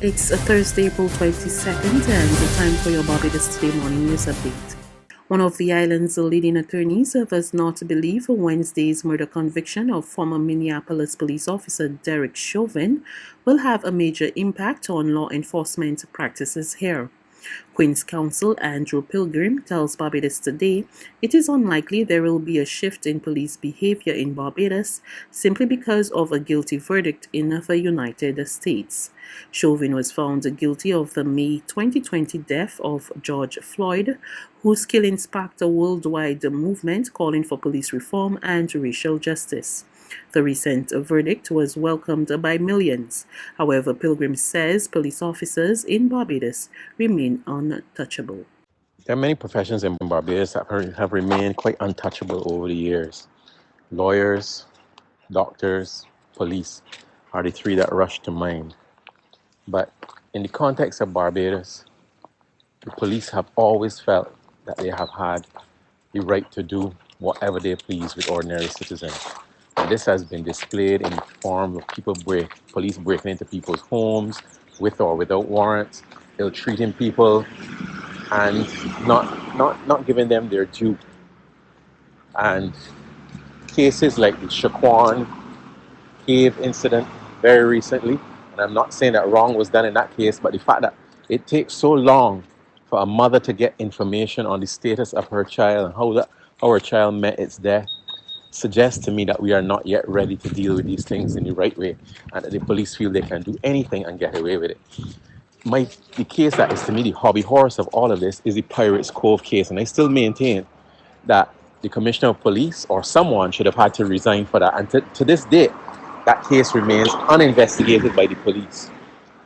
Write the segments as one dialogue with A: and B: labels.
A: It's a Thursday, April 22nd, and the time for your Barbados Today morning news update. One of the island's leading attorneys does not believe Wednesday's murder conviction of former Minneapolis police officer Derek Chauvin will have a major impact on law enforcement practices here. Queen's Counsel Andrew Pilgrim tells Barbados Today it is unlikely there will be a shift in police behavior in Barbados simply because of a guilty verdict in the United States. Chauvin was found guilty of the May 2020 death of George Floyd, whose killing sparked a worldwide movement calling for police reform and racial justice. The recent verdict was welcomed by millions. However, Pilgrim says police officers in Barbados remain untouchable.
B: There are many professions in Barbados that have remained quite untouchable over the years. Lawyers, doctors, police are the three that rush to mind. But in the context of Barbados, the police have always felt that they have had the right to do whatever they please with ordinary citizens. And this has been displayed in the form of police breaking into people's homes with or without warrants, ill-treating people, and not giving them their due. And cases like the Shaquan Cave incident very recently, and I'm not saying that wrong was done in that case, but the fact that it takes so long for a mother to get information on the status of her child and how her child met its death suggests to me that we are not yet ready to deal with these things in the right way, and that the police feel they can do anything and get away with it. The case that is to me the hobby horse of all of this is the Pirates Cove case, and I still maintain that the commissioner of police or someone should have had to resign for that. And to this day, that case remains uninvestigated by the police.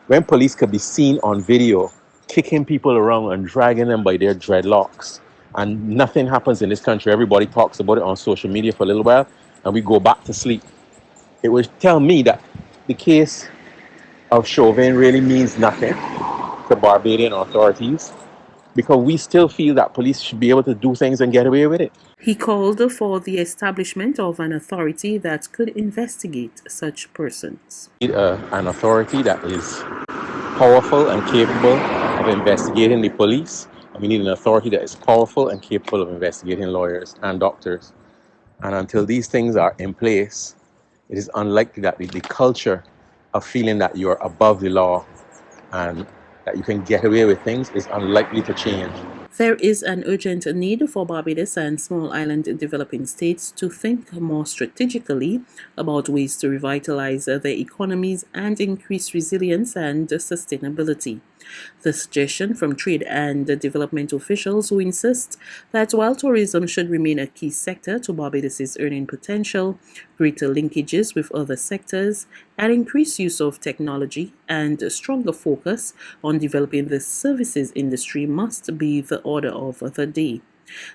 B: When police could be seen on video kicking people around and dragging them by their dreadlocks, and nothing happens in this country, everybody talks about it on social media for a little while, and we go back to sleep. It would tell me that the case of Chauvin really means nothing to Barbadian authorities, because we still feel that police should be able to do things and get away with it.
A: He called for the establishment of an authority that could investigate such persons.
B: We need an authority that is powerful and capable of investigating the police. And we need an authority that is powerful and capable of investigating lawyers and doctors. And until these things are in place, it is unlikely that the culture of feeling that you're above the law and that you can get away with things is unlikely to change.
A: There is an urgent need for Barbados and small island developing states to think more strategically about ways to revitalize their economies and increase resilience and sustainability. The suggestion from trade and development officials who insist that while tourism should remain a key sector to Barbados's earning potential, greater linkages with other sectors, and increased use of technology and a stronger focus on developing the services industry must be the order of the day.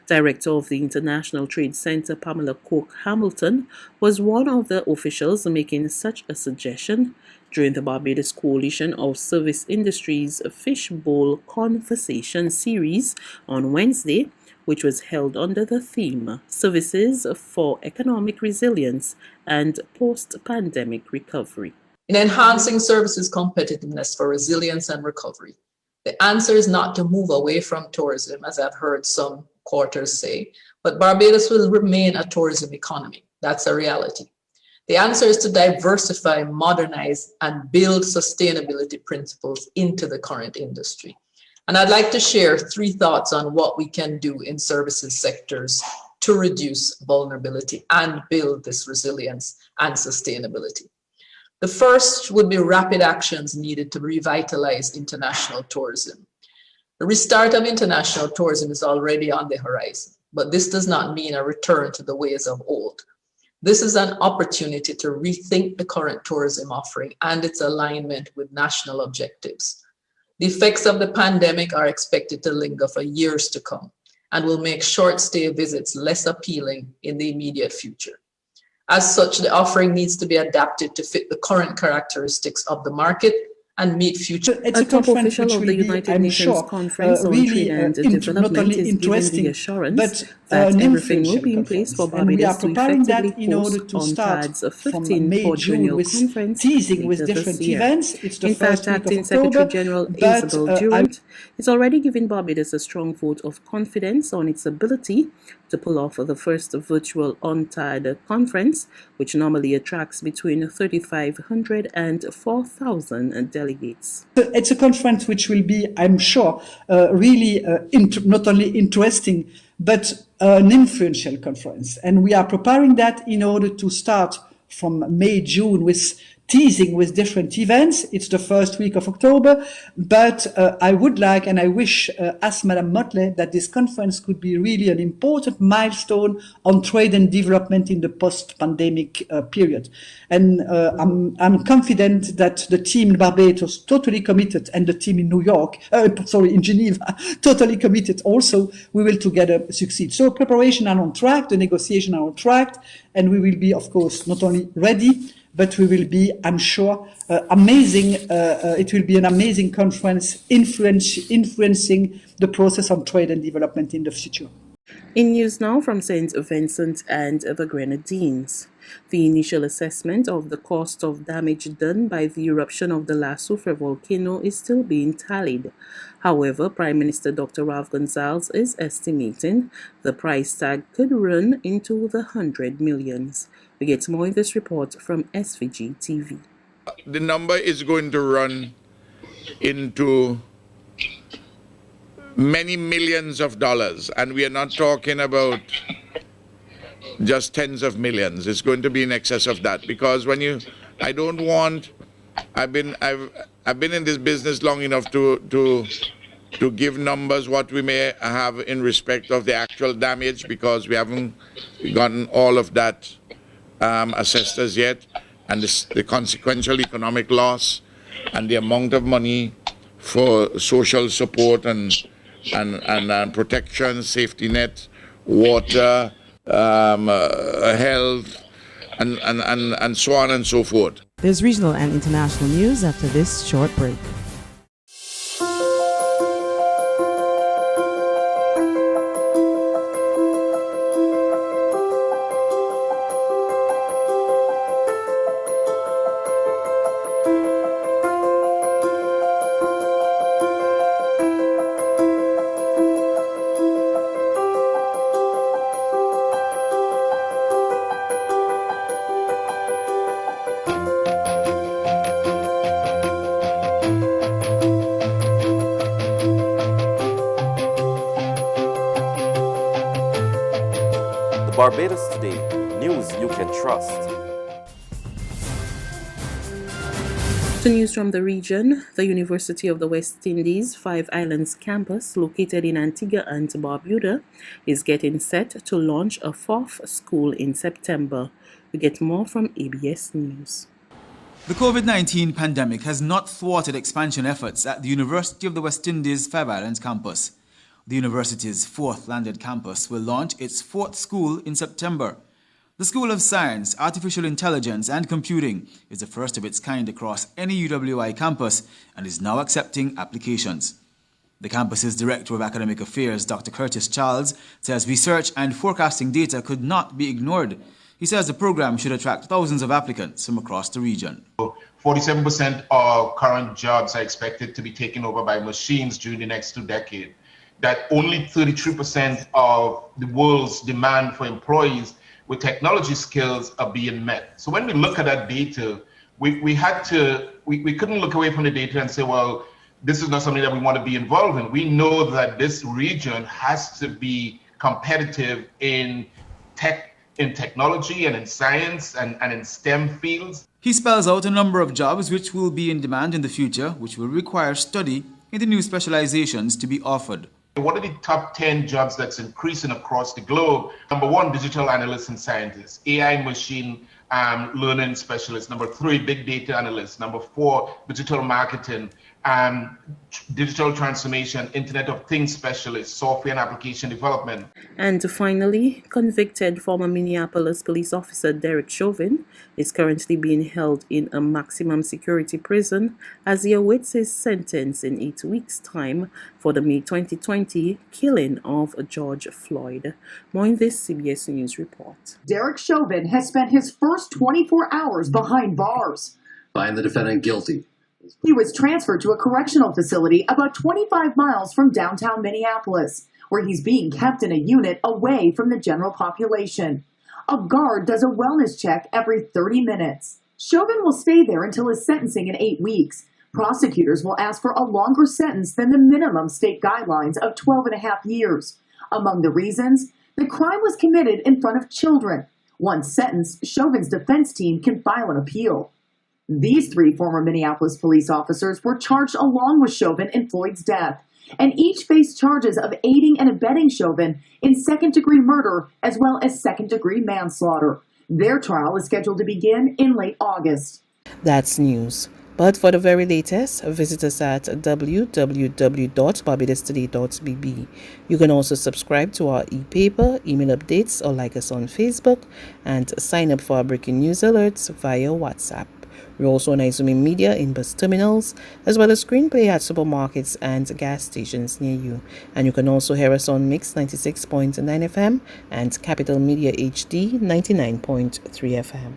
A: Director of the International Trade Center, Pamela Hamilton, was one of the officials making such a suggestion during the Barbados Coalition of Service Industries Fishbowl Conversation series on Wednesday, which was held under the theme Services for Economic Resilience and Post-Pandemic Recovery.
C: In enhancing services competitiveness for resilience and recovery, the answer is not to move away from tourism, as I've heard some quarters say, but Barbados will remain a tourism economy. That's a reality. The answer is to diversify, modernize, and build sustainability principles into the current industry. And I'd like to share 3 thoughts on what we can do in services sectors to reduce vulnerability and build this resilience and sustainability. The first would be rapid actions needed to revitalize international tourism. The restart of international tourism is already on the horizon, but this does not mean a return to the ways of old. This is an opportunity to rethink the current tourism offering and its alignment with national objectives. The effects of the pandemic are expected to linger for years to come and will make short stay visits less appealing in the immediate future. As such, the offering needs to be adapted to fit the current characteristics of the market and meet future.
D: It's
A: A
D: a
A: top
D: conference
A: official
D: which
A: of
D: will
A: the
D: be,
A: United
D: I'm
A: Nations
D: sure,
A: Conference on
D: really
A: Trade and
D: not
A: Development
D: only
A: is giving the
D: interesting,
A: assurance
D: but
A: that
D: an
A: everything will
D: influential
A: be in place
D: conference.
A: for
D: And we are
A: Barbados to
D: preparing
A: effectively
D: that in order
A: host
D: to start
A: UNCTAD's
D: from
A: 15th
D: May, June
A: quadrennial
D: with
A: conference
D: teasing with
A: later this
D: different
A: year.
D: events. It's the
A: In fact,
D: first week of
A: Acting Secretary
D: October,
A: General
D: but
A: Isabel Durant is already giving Barbados a strong vote of confidence on its ability to pull off the first virtual UNCTAD conference, which normally attracts between 3,500 and 4,000 delegates.
D: It's a conference which will be, I'm sure, really not only interesting, but an influential conference. And we are preparing that in order to start from May, June with teasing with different events. It's the first week of October, but I would like and I wish, ask Madame Motley, that this conference could be really an important milestone on trade and development in the post-pandemic period. And I'm confident that the team in Barbados, totally committed, and the team in New York, in Geneva, totally committed also, we will together succeed. So preparation are on track, the negotiations are on track, and we will be, of course, not only ready, but we will be, I'm sure, amazing. It will be an amazing conference influencing the process on trade and development in the future.
A: In news now from St. Vincent and the Grenadines. The initial assessment of the cost of damage done by the eruption of the La Soufre volcano is still being tallied. However, Prime Minister Dr. Ralph Gonsalves is estimating the price tag could run into the 100 millions. We get more in this report from SVG TV.
E: The number is going to run into many millions of dollars, and we are not talking about just tens of millions. It's going to be in excess of that, because I've been in this business long enough to give numbers what we may have in respect of the actual damage, because we haven't gotten all of that assessed as yet, and the consequential economic loss and the amount of money for social support and protection, safety net, water, health, and so on and so forth.
F: There's regional and international news after this short break.
G: Barbados Today, news you can trust.
A: To news from the region, the University of the West Indies Five Islands campus, located in Antigua and Barbuda, is getting set to launch a fourth school in September. We get more from ABS News.
H: The COVID-19 pandemic has not thwarted expansion efforts at the University of the West Indies Five Islands campus. The university's fourth landed campus will launch its fourth school in September. The School of Science, Artificial Intelligence and Computing is the first of its kind across any UWI campus and is now accepting applications. The campus's Director of Academic Affairs, Dr. Curtis Charles, says research and forecasting data could not be ignored. He says the program should attract thousands of applicants from across the region.
I: 47% of current jobs are expected to be taken over by machines during the next 2 decades. That only 33% of the world's demand for employees with technology skills are being met. So when we look at that data, we couldn't look away from the data and say, well, this is not something that we want to be involved in. We know that this region has to be competitive in technology and in science and in STEM fields.
H: He spells out a number of jobs which will be in demand in the future, which will require study in the new specializations to be offered.
I: What are the top 10 jobs that's increasing across the globe? Number 1, digital analysts and scientists. AI machine learning specialists. Number 3, big data analysts. Number 4, digital marketing digital transformation, Internet of Things specialist, software and application development.
A: And finally, convicted former Minneapolis police officer Derek Chauvin is currently being held in a maximum security prison as he awaits his sentence in 8 weeks' time for the May 2020 killing of George Floyd. More in this CBS News report.
J: Derek Chauvin has spent his first 24 hours behind bars.
K: Find the defendant guilty.
J: He was transferred to a correctional facility about 25 miles from downtown Minneapolis, where he's being kept in a unit away from the general population. A guard does a wellness check every 30 minutes. Chauvin will stay there until his sentencing in 8 weeks. Prosecutors will ask for a longer sentence than the minimum state guidelines of 12.5 years. Among the reasons, the crime was committed in front of children. Once sentenced, Chauvin's defense team can file an appeal. These 3 former Minneapolis police officers were charged along with Chauvin in Floyd's death, and each faced charges of aiding and abetting Chauvin in second-degree murder as well as second-degree manslaughter. Their trial is scheduled to begin in late August.
A: That's news. But for the very latest, visit us at www.barbadostoday.bb. You can also subscribe to our e-paper, email updates, or like us on Facebook, and sign up for our breaking news alerts via WhatsApp. We're also on Izumi Media in bus terminals, as well as screenplay at supermarkets and gas stations near you. And you can also hear us on Mix 96.9 FM and Capital Media HD 99.3 FM.